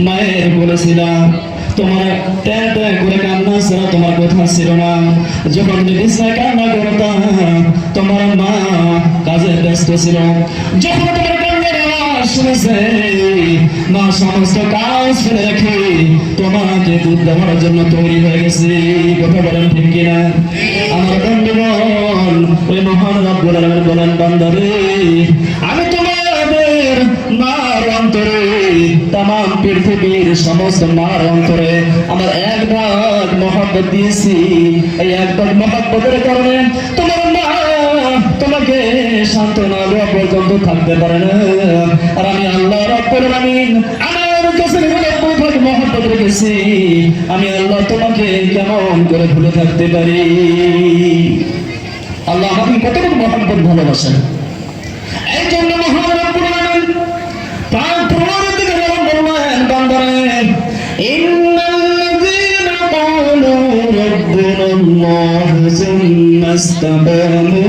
মায়ের বলেছিলাম তোমার ট্যাঁ ট্যাঁ করে কান্না ছাড়া তোমার কথা ছিল না। যখন বিছানায় কান্না করতাম তোমার মা কাজে ব্যস্ত ছিল। যখন তোমার কান্নার আওয়াজ শুনেছে মা সমস্ত কাজ ফেলে রেখে তোমাকে দুধ দেওয়ার জন্য তৈরি হয়ে গেছে। কথা বলেন ঠিক কিনা? আমার বন্ধুগণ, ওই মহান রব্বুল আলামিন বলেন বান্দারে আমি তোমাদের মার অন্তরে তামাম পৃথিবীর সমস্ত মার অন্তরে আমার এক ভাগ মহব্বত দিয়েছি। এই এক ভাগ মহব্বতের কারণে তোমার মা তোমাকে সান্ত্বনা দেওয়া পর্যন্ত থাকতে পারে না। আর আমি আল্লাহ রব্বুল আলামিন আমার কাছে মহব্বত রেখেছি। আমি আল্লাহ তোমাকে কেমন করে ভুলে থাকতে পারি? আল্লাহ আমাকে কতটুকু মহব্বত ভালোবাসেন। এই জন্য মহান রব্বুল আলামিন তার পরবর্তী দিকে বললেন বান্দারে ইন্নাল্লাযীনা ক্বালু রাব্বুনা আল্লাহ সুম্মা ইসতাকামু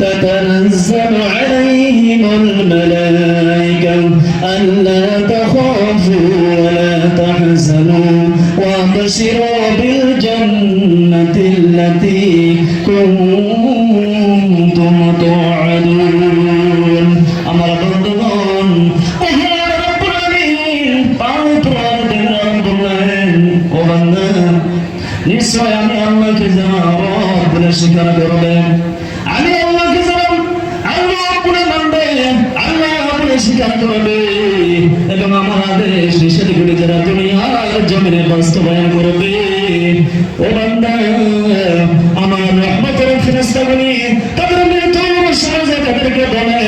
তাতানাজ্জালু আলাইহিমুল মালায়েকা আল্লা তাখাফু ওয়া লা তাহজানু ওয়া আবশিরু বিল জান্নাতি আল্লাতী কুনতুম তুআদুন। আমার বন্ধুগণ, নিশ্চয় আমি আল্লাহকে যারা রব বলে স্বীকার করবে, আমি আল্লাহকে যারা আল্লাহ বলে মানবে, আল্লাহ বলে স্বীকার করবে এবং আমার আদেশ নিষেধগুলি যারা দুনিয়ার জমিনে বাস্তবায়ন করবে, ও বান্দা আমার রহমতের ফেরেশতাগুলি তাদের মৃত্যুর সাথে তাদেরকে বলে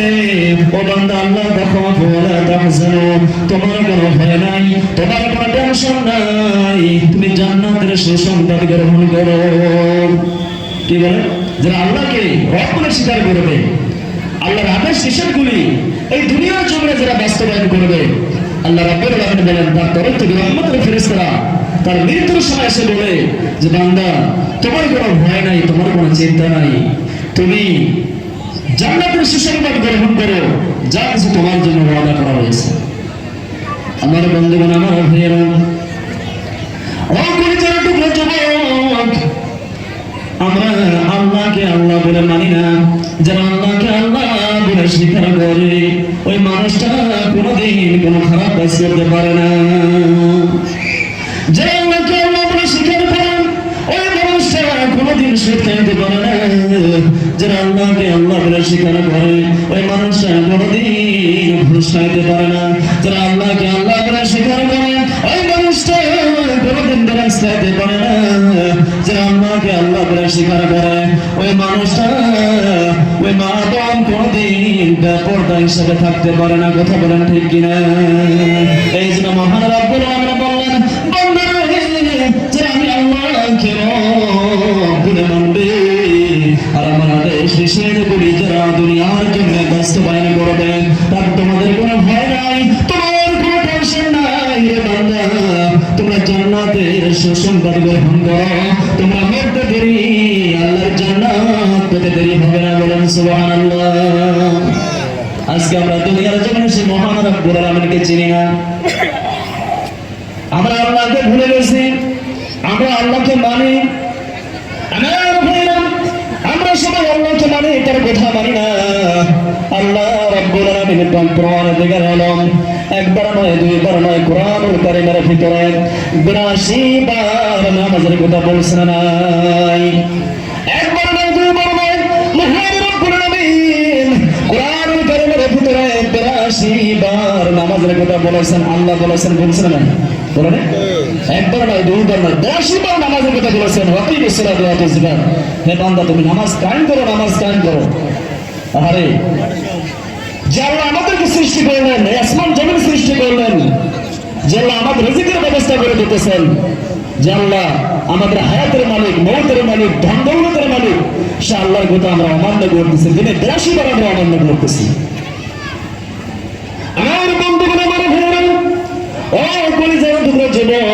ও বান্দা আল্লাহ দেখো ওয়ালা তাহজানু, তোমার কোনো ভয় নাই, তোমার কোনো টেনশন নাই, তুমি জান্নাতের সুসংবাদ গ্রহণ করো। কি বলে? যারা আল্লাহকে রব বলে স্বীকার করবে, আল্লাহর আদেশ নিষেধগুলি এই দুনিয়ার জমিনে যারা বাস্তবায়ন করবে, আল্লাহ রাব্বুল আলামিন বলেন তার তরফ থেকে রহমতের ফেরেশতারা তার মৃত্যুর সময় এসে বলে যে বান্দা তোমার কোনো ভয় নাই, তোমার কোনো চিন্তা নাই, তুমি জান্নাতের সুসংবাদ গ্রহণ করো, যা কিছু তোমার জন্য ওয়াদা করা হয়েছে। আমার বন্ধুগণ, আমার ভাইয়েরা, আমরা আল্লাহকে আল্লাহ বলে মানি না, যারা আল্লাহকে আল্লাহ বলে স্বীকার করে ওই মানুষটা কোনোদিন কোনো খারাপ কাজ করতে পারে না। যারা আল্লাহকে আল্লাহ বলে স্বীকার করে ওই মানুষটা কোনোদিন সুদ খাইতে পারে না। যারা আল্লাহকে আল্লাহ বলে স্বীকার করে ওই মানুষটা কোনোদিন ঘুষ খাইতে পারে না। যারা আল্লাহকে আল্লাহ বলে স্বীকার করে ওই মানুষটা কোনোদিন বেরাস খাইতে পারে না। যারা আল্লাহকে আল্লাহ বলে স্বীকার করে ওই মানুষটা ওই মা বোন কোনোদিন বেপরদা হিসাবে থাকতে পারে না। কথা বলেন ঠিক কিনা? এই জন্য মহান রব্বুল আলামিন বললেন বান্দারে যারা আমি আল্লাহকে রব বলে মানবে আর আমার আদেশ নিষেধগুলি যারা দুনিয়ার জন্য বাস্তবায়ন করবে, তার তোমাদের কোনো ভয় নাই, তোমার কোনো টেনশন নাই। রে বান্দা, তোমরা জান্নাতের সুসংবাদ গ্রহণ করো, তোমরা মরতে দেরি আল্লাহর জান্নাত পেতে দেরি হবে না। বলেন সুবহানাল্লাহ। আজকে আমরা দুনিয়ার জমিনে সেই মহান রব্বুল আলামিনকে চিনি না, আমরা আল্লাহকে ভুলে গেছি, আমরা আল্লাহকে মানি। আমরা সবাই আল্লাহকে মানি, তার কথা মানি না। আল্লাহ রাব্বুল আলামিনের কোরআন থেকে আলম একবার নয়, দুইবার নয়, কোরআনুল কারীমের ভিতরে 82 বার নামাজের কথা বলছেন নাই। একবার নয়, দুইবার নয়, মহান রব্বুল আলামিন কোরআনুল কারীমের ভিতরে 82 বার নামাজের কথা বলেছেন। আল্লাহ বলেছেন, বলছেন না? বলেন একবার নয়, দুইবার নয়, 82 বার নামাজের কথা বলেছেন। ওয়াকিমুস সালাত ওয়া আতুজ যাকাত। হে বান্দা, তুমি নামাজ কায়েম করো, নামাজ কায়েম করো। আরে যে আল্লাহ আমাদেরকে সৃষ্টি করলেন, আসমান জমিন সৃষ্টি করলেন, যে আল্লাহ আমাদের রিজিকের ব্যবস্থা করে দিতেছেন, যে আল্লাহ আমাদের হায়াতের মালিক, মৌতের মালিক, ধন দৌলতের মালিক, সে আল্লাহর কথা আমরা অমান্য করতেছি। দিনে 82 বার আমরা অমান্য করতেছি। আমার বন্ধুগণ, আমার ভাইরা, ও কলিজার টুকরো যুবক,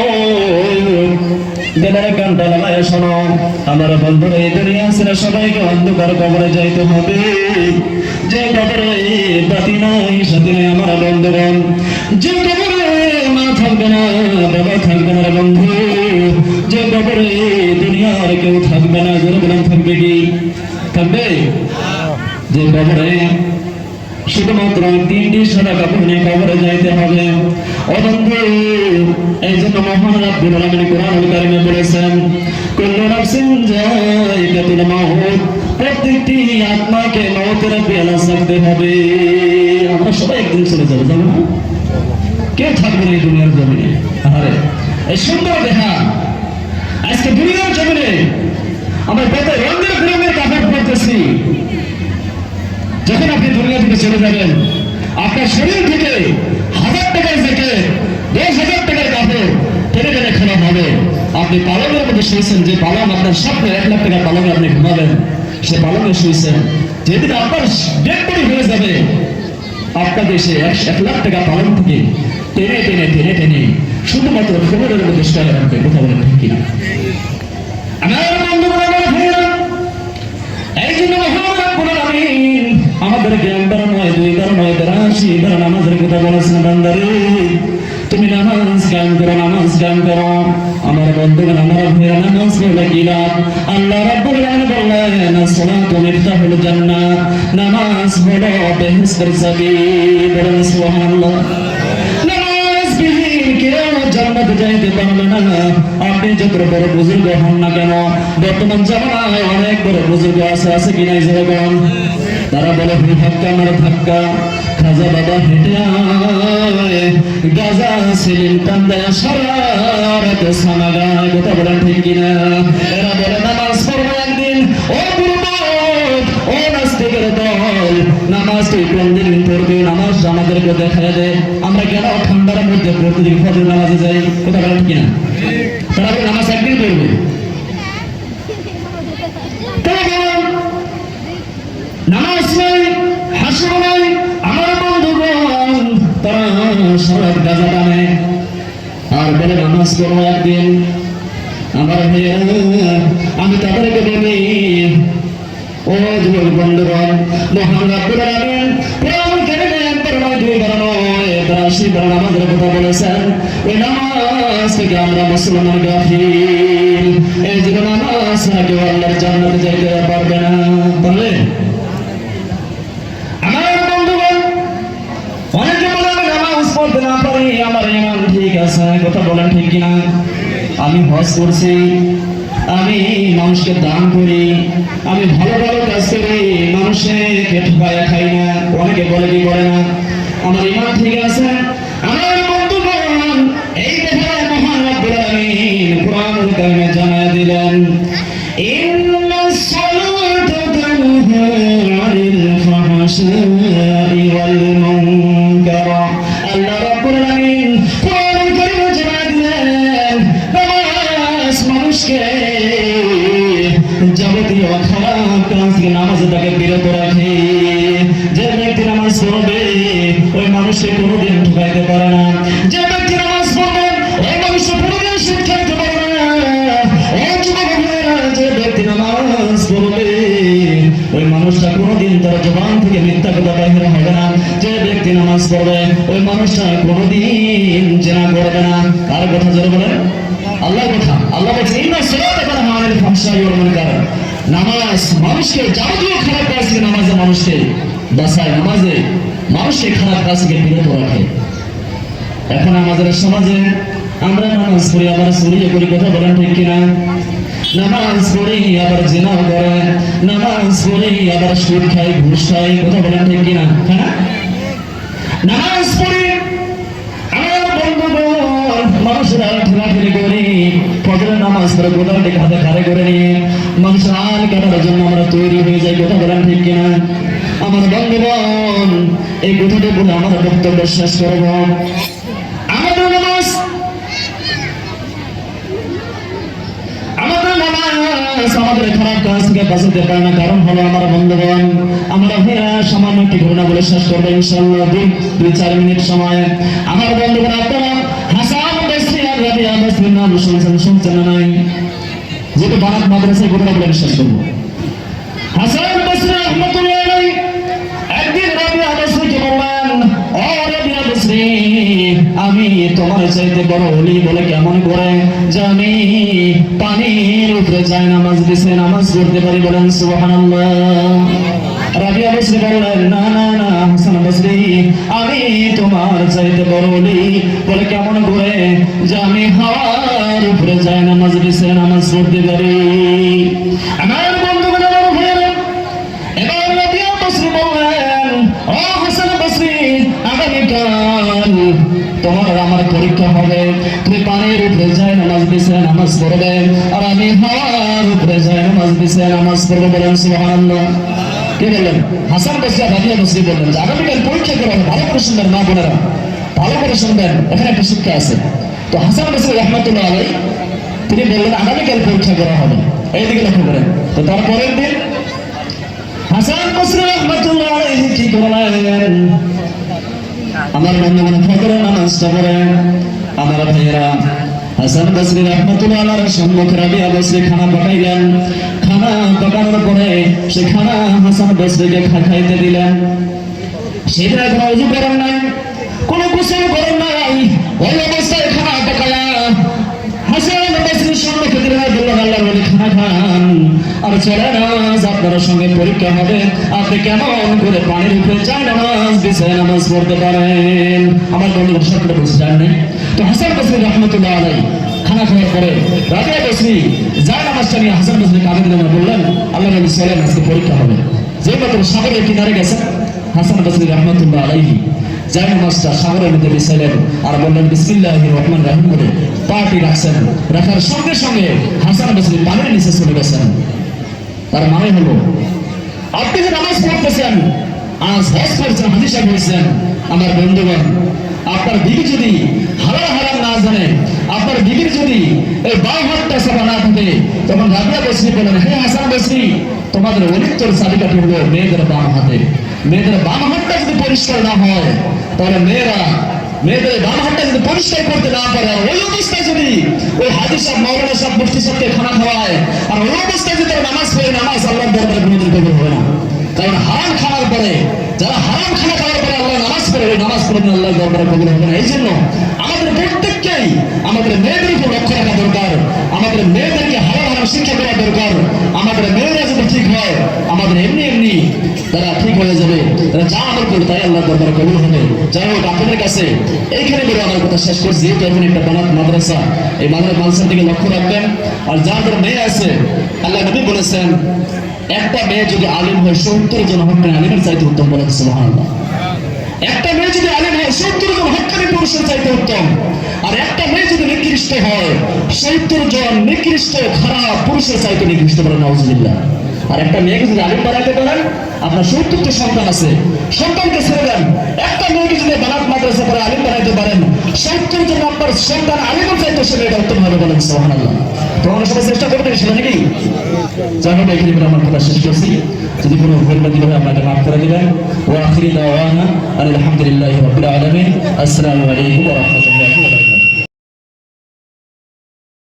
দেবার গানটা লাগায় শোনো। আমার বন্ধুরা, এই দুনিয়া ছেড়ে সবাইকে অন্ধকার কবরে যাইতে হবে। যে কবরে বাতি নাই সাথে আমার বন্ধুগণ, যে কবরে মা থাকবে না, বাবা থাকবে না রে বন্ধু, যে কবরে দুনিয়ার কেউ থাকবে না, জোরে বলেন থাকবে কি? থাকবে? যে কবরে শুধুমাত্র 3টি সাদা কাপড় নিয়ে কবরে যাইতে হবে। ও বন্ধু, এই জন্য মহান রব্বুল আলামিন কোরআনুল কারীমে বলেছেন, কুল্লু নাফসিন যায়িকাতুল মাউত, প্রত্যেকটি আত্মাকে মওতের পেয়ালা চাখতে হবে। আমরা সবাই একদিন চলে যাবো, জানো না? কেউ থাকবে না এই দুনিয়ার জমিনে। আরে এই সুন্দর দেখা আজকে দুনিয়ার জমিনে আমরা কত রঙের বেরঙের কাপড় পরতেছি। যখন আপনি দুনিয়া থেকে চলে যাবেন, আপনার শরীর থেকে 1000 টাকার জ্যাকেট, 10,000 টাকার কাপড় টেনে টেনে খেলা হবে। আপনি পালনের মধ্যে শুয়েছেন, যে পালন আপনার স্বপ্নে 1 লাখ টাকার পালনে আপনি ঘুমাবেন, সে পালনে শুয়েছেন। যেদিন আপনার ডেড বডি হয়ে যাবে, আপনাকে সে 1 লাখ টাকা পালন থেকে টেনে টেনে টেনে টেনে শুধুমাত্র খবরের মধ্যে শুয়ে রাখবে। কথা বলেন ঠিক কিনা? আমার বন্ধুরা, আমার ভাইয়েরা, এই জন্য মহান রব্বুল আলামিন আমাদেরকে 1 বার নয়, 2 বার নয়, 83 বার নামাজের কথা বলেছেন। বান্দারে, তুমি নামাজ কায়েম করো, নামাজ কায়েম করো। আমার বন্ধুগণ, আমার ভাইয়েরা, নামাজ পড়লে কি লাভ? আল্লাহ রাব্বুল আলামিন বললেন, as-সালাতু মিফতাহুল জান্নাহ, নামাজ হলো বেহেশতের চাবি। বলেন সুবহানাল্লাহ। নামাজ বিহীন কেউ জান্নাতে যাইতে পারবে না। আপনি যত বড় বুজুর্গ হন না কেন, বর্তমান জামানায় অনেক বড় বুজুর্গ আছে কি নাই যেরকম? তারা বলে ধাক্কা মারা ধাক্কা, খাজা বাবা হেঁটে আয়, গাজা সেলিম কান্দায় সারা রাত সানা গায়। কথা বলেন ঠিক কিনা? এরা বলে নামাজ পড়বো একদিন। ও দুর্বল, ও নাস্তিকের দল, নামাজ তুই কোন দিন পড়বি? নামাজ আমাদেরকে দেখায় দে। আমরা কেন ঠান্ডার মধ্যে প্রতিদিন ফজর নামাজে যাই? কথা বলেন কিনা? তারা বলে নামাজ একদিন পড়বে। নামাজ নাই, হাসর নাই। আমার বন্ধুগণ, তারা সারাত গাজা টানে আর বলে নামাজ পড়বো একদিন। আমার ভাইয়েরা, আমি তাদেরকে বলি, ও যুবক বন্ধুগণ, মহান রব্বুল আলামিন কোরআন কারীমে 1 বার নয়, 2 বার নয়, 83 বার নামাজের কথা বলেছেন। ওই নামাজ থেকে আমরা মুসলমান গাফিল। এই যে নামাজ ছাড়া কেউ আল্লাহর জান্নাতে যাইতে পারবে না। পারবে? আমার বন্ধুগণ, অনেকে বলে আমি নামাজ পড়তে না পারি, আমার ইমান ঠিক আছে। কথা বলেন ঠিক কিনা? আমি হজ করছি, আমি মানুষকে দান করি, আমি ভালো ভালো কাজ করি, মানুষকে ঠকায়া খাই না। অনেকে বলে কি করে না, আমার ইমান ঠিক আছে। আমার বন্ধুগণ, এই ব্যাপারে মহান রব্বুল আলামিন কোরআনুল কারীমে জানায় দিলেন, ইন্নাস সালাতা তানহা আনিল ফাহশাই ওয়াল মুনকার। আল্লাহ রাব্বুল আলামিন কোরআনুল কারীমে জানায় দিলেন, নামাজ মানুষকে যাবতীয় খারাপ কাজ থেকে নামাজে তাকে বিরত রাখে। যে ব্যক্তি নামাজ পড়বে, ওই মানুষকে কোনোদিন ঠকাইতে পারে না। যে ব্যক্তি নামাজ পড়বে, ওই মানুষকে কোনোদিন শিক্ষাইতে পারে না। ও যুবক ভাইয়েরা, যে ব্যক্তি নামাজ পড়বে, ওই মানুষটা কোনোদিন তার জবান থেকে মিথ্যা কথা বাহির হবে না। যে ব্যক্তি নামাজ পড়বে, ওই মানুষটা কোনোদিন জেনা করবে না। কার কথা জোরে বলেন? আল্লাহর কথা। আল্লাহ বলছেন, ইন্নাস সালাতা তানহা আনিল ফাহশাই ওয়াল মুনকার। নামাজ মানুষকে যাবতীয় খারাপ কাজ থেকে, নামাজে মানুষকে বাঁচায়, নামাজে মানুষকে খারাপ কাজ থেকে বিরত রাখে। এখন আমাদের সমাজে আমরা নামাজ পড়ি, আবার চুরিও করি। কথা বলেন ঠিক কিনা? নামাজ পড়ি আবার জিনাও করে, নামাজ পড়ি আবার সুদ খাই, ঘুষ খাই। কথা বলেন ঠিক কিনা? হ্যাঁ, নামাজ পড়ি, আমার বন্ধুগণ, মানুষের ঠেলাঠেলি করি, ফজরের নামাজ পড়ে গোটাটি হাতে ঘাড়ে করে নিয়ে মানুষের আল কাটার জন্য আমরা তৈরি হয়ে যাই। কথা বলেন ঠিক কিনা? আমার বন্ধুগণ, এই কথাটি বলে আমার বক্তব্য শেষ করব। আমাদের নামাজ আমাদের খারাপ কাজ থেকে বাঁচাতে পারে না। কারণ হলো আমার বন্ধুগণ, আমরা ভাইয়া সামান্য একটি ঘটনা বলে শেষ করবো ইনশাআল্লাহ, 2-4 মিনিট সময়। আমার বন্ধুগণ, আপনারা হাসান বসরি আর রাবিয়া বসরির নাম শুনছেন না নাই? যেটা বারাত মাদ্রাসায় ঘটনা বলে শেষ করবো। হাসান বসরি রাহমাতুল্লাহ আলাইহি একদিন রাবিয়া বসরিকে বললেন, ও রাবিয়া বসরি, বসরি আমি তোমার চাইতে বড় ওলি বলে কেমন করে যে আমি পানির উপরে যাই নামাজ দিছে নামাজ পড়তে পারি বলেন সুবহানাল্লাহ রাবিয়া বসরি বললেন না না না হাসান বসরি আমি তোমার চাইতে বড় ওলি বলে কেমন করে যে আমি হাওয়ার উপরে যাই নামাজ দিছে নামাজ পড়তে পারি আমার বন্ধুগণ আমার ভাইয়েরা এবার রাবিয়া বসরি বললেন ও হাসান বসরি আগামীকাল তোমার আমার পরীক্ষা হবে তুমি পানির উপরে যাই নামাজ দিছে নামাজ পড়বে আর আমি হাওয়ার উপরে যাই নামাজ দিছে নামাজ পড়বে বলেন সুবহানাল্লাহ কে বললেন হাসান বসরি রাবিয়া বসরি বললেন যে আগামীকাল পরীক্ষা করা হবে ভালো করে শুনবেন মা বোনেরা ভালো করে শুনবেন এখানে একটা শিক্ষা আছে তো হাসান বসরি রাহমাতুল্লাহ আলাইহি তিনি বললেন আগামীকাল পরীক্ষা করা হবে এইদিকে লক্ষ্য করেন তো তারপরের দিন হাসান বসরি রাহমাতুল্লাহ আলাইহি কি করলেন আমার বন্ধুগণ ফজরের নামাজটা পড়েন আমার ভাইয়েরা হাসান বসরি রাহমাতুল্লাহ আলাইহির সম্মুখে রাবিয়া বসরি খানা পাকাইলেন খানা পাকানোর পরে সে খানা হাসান বসরিকে খাইতে দিলেন সেটা কোনো ওযু করেন নাই কোনো গোসল করেন নাই ওই অবস্থায় খানা পাকায়া হাসান বসরির সম্মুখে দিলেন বললেন আল্লাহর ওলি খানা খান আর চলে নামাজ আপনার সঙ্গে পরীক্ষা হবে আপনি কেমন করে পানির উপরে চাই নামাজ বিছায় নামাজ পড়তে পারেন আমার বন্ধুরা সকলে বলছে জানেন তো হাসান বসরি রাহমাতুল্লাহ আলাইহি খানা খাওয়ার পরে রাবিয়া বসরি যায় নামাজটা নিয়ে হাসান বসরি কাঁধে দিলেন বললেন আল্লাহর ওলি চলেন আজকে পরীক্ষা হবে যে মাত্র সাগরের কিনারে গেছেন হাসান বসরি রাহমাতুল্লাহ আলাইহি যায় নামাজটা সাগরের মধ্যে বিছাইলেন আর বললেন বিসমিল্লাহির রহমানির রহিম বলে পাটি রাখছেন রাখার সঙ্গে সঙ্গে হাসান বসরি পানির নিচে চলে গেছেন তার মানে হলো আপনি যে নামাজ পড়তেছেন আজ হজ করছেন হাজি সাহেব হয়েছেন আমার বন্ধুগণ আপনার বিবি যদি হালাল হারাম না জানে আপনার বিবির যদি এই বাম হাতটা সাফা না থাকে তখন রাবিয়া বসরি বলেন হে হাসান বসরি তোমাদের অলিত্তর চাবিকাঠি হলো মেয়েদের বাম হাতে মেয়েদের বাম হাতটা যদি পরিষ্কার না হয় তাহলে মেয়েদের বাম হাতটা যদি পরিষ্কার করতে না পারে ওই অবস্থায় যদি ওই হাজি সাহেব মাওলানা সাহেব মুফতি সাহেবকে খানা খাওয়ায় আর ওই অবস্থায় যদি নামাজ পড়ে নামাজ আল্লাহর দরবারে কোনোদিন কবুল হবে না কারণ হারাম খাওয়ার পরে যারা হারাম খানা খাওয়ার পরে আল্লাহ নামাজ পড়ে ওই নামাজ পড়ে আল্লাহর দরবারে কবুল হবে না এই জন্য আমাদের প্রত্যেককেই আমাদের মেয়েদের উপর লক্ষ্য রাখা দরকার আমাদের মেয়েদেরকে হারাম হারাম শিক্ষা করা দরকার আমাদের মেয়েরা যদি ঠিক হয় আমাদের এমনি এমনি তারা ঠিক হয়ে যাবে তারা যা আমল করবে তাই আল্লাহর দরবারে কবুল হবে যাই হোক আপনাদের কাছে এইখানে বলে আমার কথা শেষ করছি যেহেতু এখন একটা বানাত মাদ্রাসা এই মাদ্রাসার দিকে লক্ষ্য রাখবেন আর যাদের মেয়ে আছে আল্লাহ নবী বলেছেন একটা মেয়ে যদি আলিম হয় 70 জন হক্কানি আলিমের চাইতে উত্তম বলেন সুবহানাল্লাহ একটা মেয়ে যদি আলিম হয় 70 জন হক্কানি পুরুষের চাইতে উত্তম আর একটা মেয়ে যদি নিকৃষ্ট হয় 70 জন নিকৃষ্ট খারাপ পুরুষের চাইতে নিকৃষ্ট বলেন নাউজুবিল্লাহ আর একটা মেয়েকে যদি আলিম বানাইতে পারেন আপনার 70টা সন্তান আছে সন্তানকে ছেড়ে দেন একটা মেয়েকে যদি বানাত মাদ্রাসা করে আলিম বানাইতে পারেন 70 জন আপনার সন্তান আলিমের চাইতে সে মেয়েটা উত্তম হবে বলেন সুবহানাল্লাহ তো আমরা সবাই চেষ্টা করবেন সেটা নাকি যাই হোক এখানে আমার কথা শেষ করছি যদি কোনো ভুল বাকি হয় আপনাকে মাফ করে দিবেন ওয়া আখিরি দাওয়ানা আলহামদুলিল্লাহি রাব্বিল আলামিন আসসালামু আলাইকুম ওয়া রাহমাতুল্লাহি